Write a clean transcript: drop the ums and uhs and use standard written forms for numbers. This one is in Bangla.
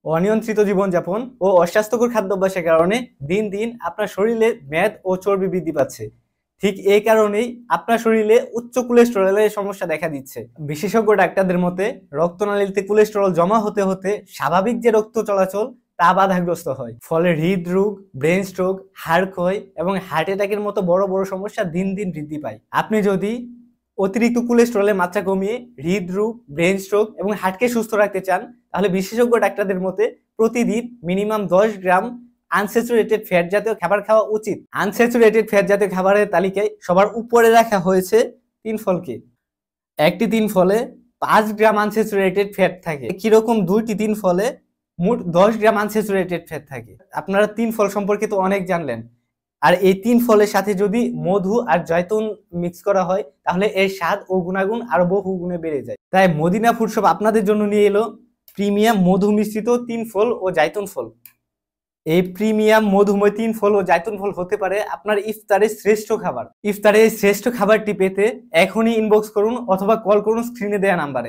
অনিয়ন্ত্রিত জীবনযাপন ও অস্বাস্থ্যকর খাদ্যাভ্যাসের কারণে দিন দিন আপনার শরীরে মেদ ও চর্বি বৃদ্ধি পাচ্ছে। ঠিক এই কারণেই আপনার শরীরে উচ্চ কোলেস্টেরলের সমস্যা দেখা দিচ্ছে। বিশেষজ্ঞ ডাক্তারদের মতে রক্তনালীতে কোলেস্টেরল জমা হতে হতে স্বাভাবিক যে রক্ত চলাচল তা বাধাগ্রস্ত হয়, ফলে হৃদরোগ, ব্রেন স্ট্রোক, হাড় ক্ষয় এবং হার্ট অ্যাটাকের মতো বড় বড় সমস্যা দিন দিন বৃদ্ধি পায়। আপনি যদি অতিরিক্ত কোলেস্টেরলের মাত্রা কমিয়ে হৃদরোগ, ব্রেন স্ট্রোক এবং হার্টকে সুস্থ রাখতে চান, তাহলে বিশেষজ্ঞ ডাক্তারদের মতে প্রতিদিন মিনিমাম 10 গ্রাম আনস্যাচুরেটেড ফ্যাট জাতীয় খাবার খাওয়া উচিত। আনস্যাচুরেটেড ফ্যাট জাতীয় খাবারের তালিকায় সবার উপরে রাখা হয়েছে তিন ফলকে। একটি তিন ফলে 5 গ্রাম আনস্যাচুরেটেড ফ্যাট থাকে। কিরকম দুইটি তিন ফলে মোট 10 গ্রাম আনস্যাচুরেটেড ফ্যাট থাকে। আপনারা তিন ফল সম্পর্কে তো অনেক জানলেন, আর এই তিন ফলের সাথে যদি মধু আর জয়তুন মিক্স করা হয় তাহলে এর স্বাদ ও গুণাগুণ আরো বহু গুণে বেড়ে যায়। তাই মদিনা ফুড শপ আপনাদের জন্য নিয়ে এলো প্রিমিয়াম মধু মিশ্রিত তিন ফল ও জায়তুন ফল। এই প্রিমিয়াম মধুময় তিন ফল ও জায়তুন ফল হতে পারে আপনার ইফতারের শ্রেষ্ঠ খাবার। ইফতারের শ্রেষ্ঠ খাবারটি পেতে এখনই ইনবক্স করুন অথবা কল করুন স্ক্রিনে দেওয়া নাম্বারে।